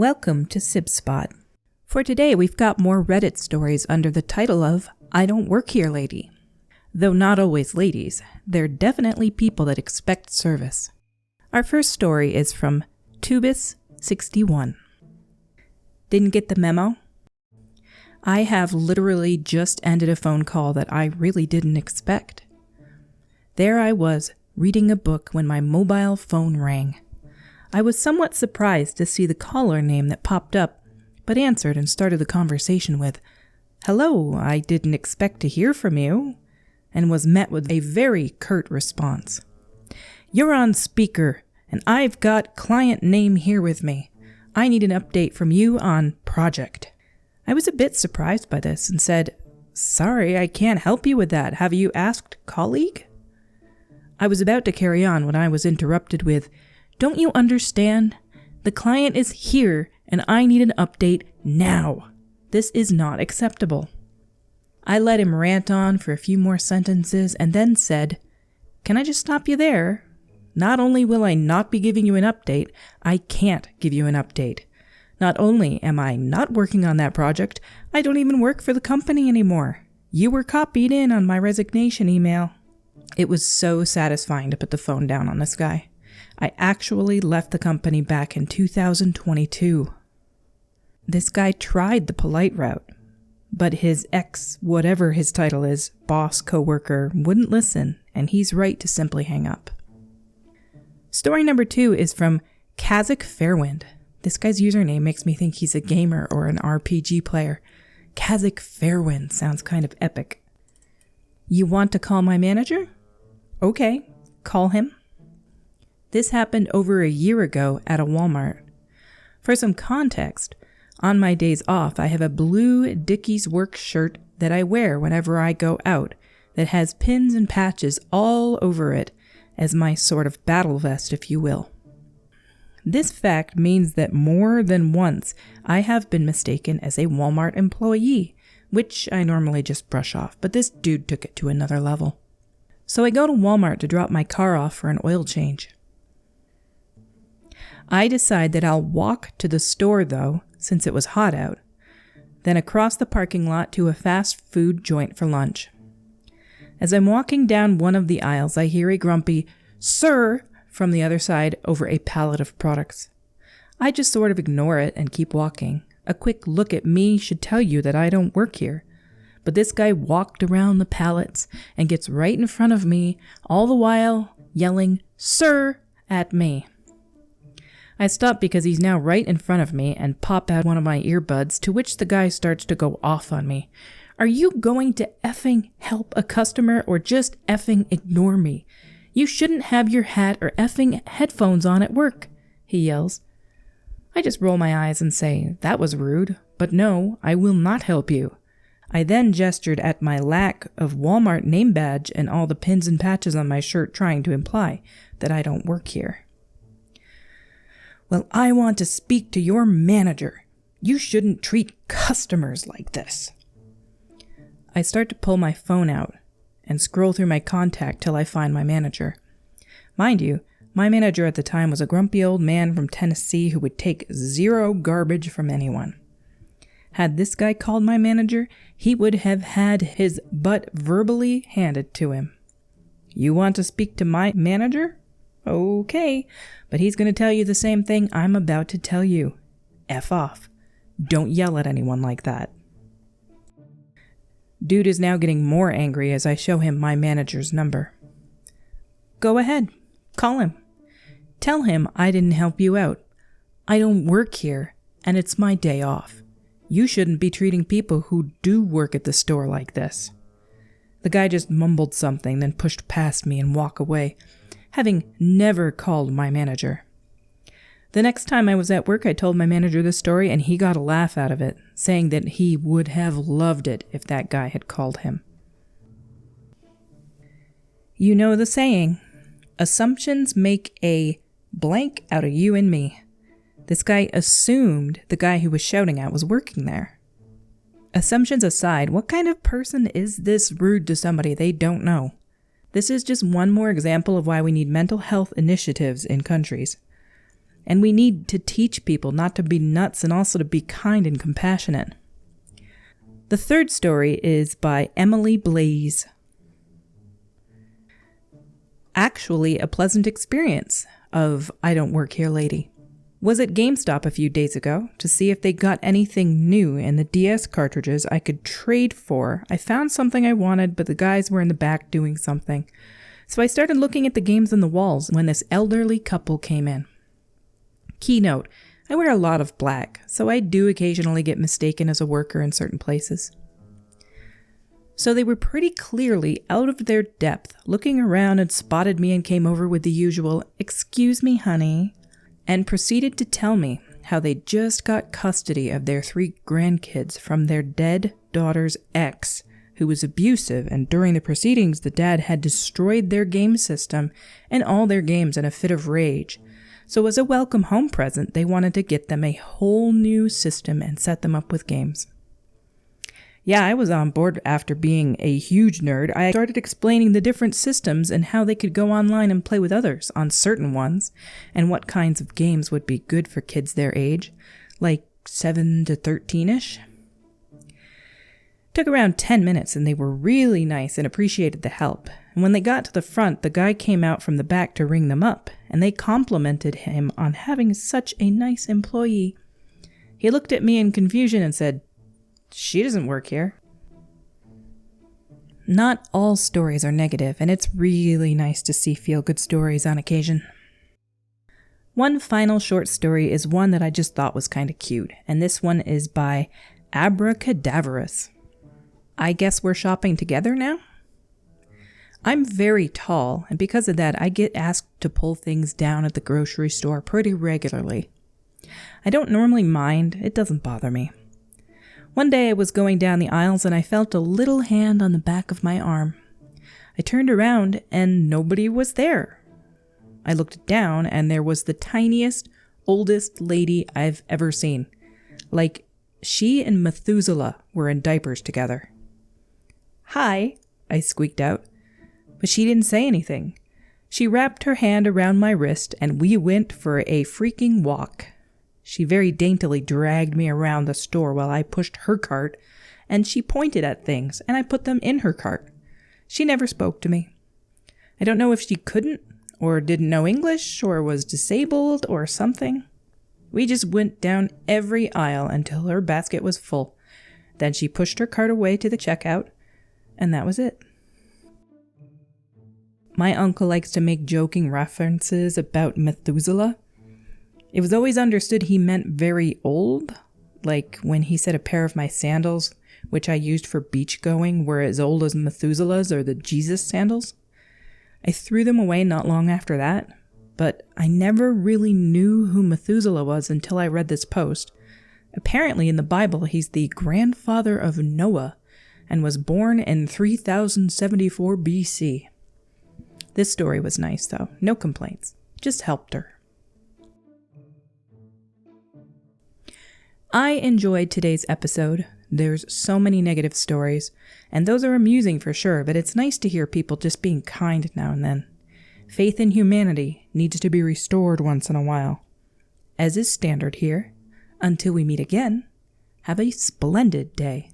Welcome to SibSpot. For today, we've got more Reddit stories under the title of I Don't Work Here Lady. Though not always ladies, they're definitely people that expect service. Our first story is from Tubis61. Didn't get the memo? I have literally just ended a phone call that I really didn't expect. There I was, reading a book when my mobile phone rang. I was somewhat surprised to see the caller name that popped up, but answered and started the conversation with, "Hello, I didn't expect to hear from you," and was met with a very curt response. "You're on speaker, and I've got client name here with me. I need an update from you on project." I was a bit surprised by this and said, "Sorry, I can't help you with that. Have you asked colleague?" I was about to carry on when I was interrupted with, "Don't you understand? The client is here and I need an update now. This is not acceptable." I let him rant on for a few more sentences and then said, "Can I just stop you there? Not only will I not be giving you an update, I can't give you an update. Not only am I not working on that project, I don't even work for the company anymore. You were copied in on my resignation email." It was so satisfying to put the phone down on this guy. I actually left the company back in 2022. This guy tried the polite route, but his whatever his title is, boss, coworker, wouldn't listen, and he's right to simply hang up. Story number 2 is from Kazakh Fairwind. This guy's username makes me think he's a gamer or an RPG player. Kazakh Fairwind sounds kind of epic. "You want to call my manager? Okay, call him." This happened over a year ago at a Walmart. For some context, on my days off, I have a blue Dickies work shirt that I wear whenever I go out that has pins and patches all over it as my sort of battle vest, if you will. This fact means that more than once I have been mistaken as a Walmart employee, which I normally just brush off, but this dude took it to another level. So I go to Walmart to drop my car off for an oil change. I decide that I'll walk to the store though, since it was hot out, then across the parking lot to a fast food joint for lunch. As I'm walking down one of the aisles, I hear a grumpy, "Sir," from the other side over a pallet of products. I just sort of ignore it and keep walking. A quick look at me should tell you that I don't work here. But this guy walked around the pallets and gets right in front of me, all the while yelling, "Sir," at me. I stop because he's now right in front of me and pop out one of my earbuds, to which the guy starts to go off on me. "Are you going to effing help a customer or just effing ignore me? You shouldn't have your hat or effing headphones on at work," he yells. I just roll my eyes and say, "That was rude, but no, I will not help you." I then gestured at my lack of Walmart name badge and all the pins and patches on my shirt, trying to imply that I don't work here. "Well, I want to speak to your manager. You shouldn't treat customers like this." I start to pull my phone out and scroll through my contact till I find my manager. Mind you, my manager at the time was a grumpy old man from Tennessee who would take zero garbage from anyone. Had this guy called my manager, he would have had his butt verbally handed to him. "You want to speak to my manager? Okay, but he's going to tell you the same thing I'm about to tell you. F off. Don't yell at anyone like that." Dude is now getting more angry as I show him my manager's number. "Go ahead. Call him. Tell him I didn't help you out. I don't work here, and it's my day off. You shouldn't be treating people who do work at the store like this." The guy just mumbled something, then pushed past me and walked away, having never called my manager. The next time I was at work, I told my manager the story, and he got a laugh out of it, saying that he would have loved it if that guy had called him. You know the saying, assumptions make a blank out of you and me. This guy assumed the guy who was shouting at was working there. Assumptions aside, what kind of person is this rude to somebody they don't know? This is just one more example of why we need mental health initiatives in countries. And we need to teach people not to be nuts and also to be kind and compassionate. The third story is by Emily Blaze. Actually, a pleasant experience of I Don't Work Here Lady. Was at GameStop a few days ago to see if they got anything new in the DS cartridges I could trade for. I found something I wanted, but the guys were in the back doing something. So I started looking at the games on the walls when this elderly couple came in. Keynote, I wear a lot of black, so I do occasionally get mistaken as a worker in certain places. So they were pretty clearly out of their depth, looking around and spotted me and came over with the usual, "Excuse me, honey," and proceeded to tell me how they just got custody of their 3 grandkids from their dead daughter's ex, who was abusive, and during the proceedings the dad had destroyed their game system and all their games in a fit of rage. So as a welcome home present, they wanted to get them a whole new system and set them up with games. Yeah, I was on board after being a huge nerd. I started explaining the different systems and how they could go online and play with others on certain ones, and what kinds of games would be good for kids their age, like 7 to 13-ish. Took around 10 minutes and they were really nice and appreciated the help. And when they got to the front, the guy came out from the back to ring them up, and they complimented him on having such a nice employee. He looked at me in confusion and said, "She doesn't work here." Not all stories are negative, and it's really nice to see feel-good stories on occasion. One final short story is one that I just thought was kind of cute, and this one is by Abracadaverous. I guess we're shopping together now? I'm very tall, and because of that, I get asked to pull things down at the grocery store pretty regularly. I don't normally mind, it doesn't bother me. One day I was going down the aisles and I felt a little hand on the back of my arm. I turned around and nobody was there. I looked down and there was the tiniest, oldest lady I've ever seen. Like, she and Methuselah were in diapers together. "Hi," I squeaked out. But she didn't say anything. She wrapped her hand around my wrist and we went for a freaking walk. She very daintily dragged me around the store while I pushed her cart, and she pointed at things, and I put them in her cart. She never spoke to me. I don't know if she couldn't, or didn't know English, or was disabled, or something. We just went down every aisle until her basket was full. Then she pushed her cart away to the checkout, and that was it. My uncle likes to make joking references about Methuselah. It was always understood he meant very old, like when he said a pair of my sandals, which I used for beach going, were as old as Methuselah's or the Jesus sandals. I threw them away not long after that, but I never really knew who Methuselah was until I read this post. Apparently in the Bible he's the grandfather of Noah and was born in 3074 BC. This story was nice though, no complaints, just helped her. I enjoyed today's episode. There's so many negative stories, and those are amusing for sure, but it's nice to hear people just being kind now and then. Faith in humanity needs to be restored once in a while. As is standard here, until we meet again, have a splendid day.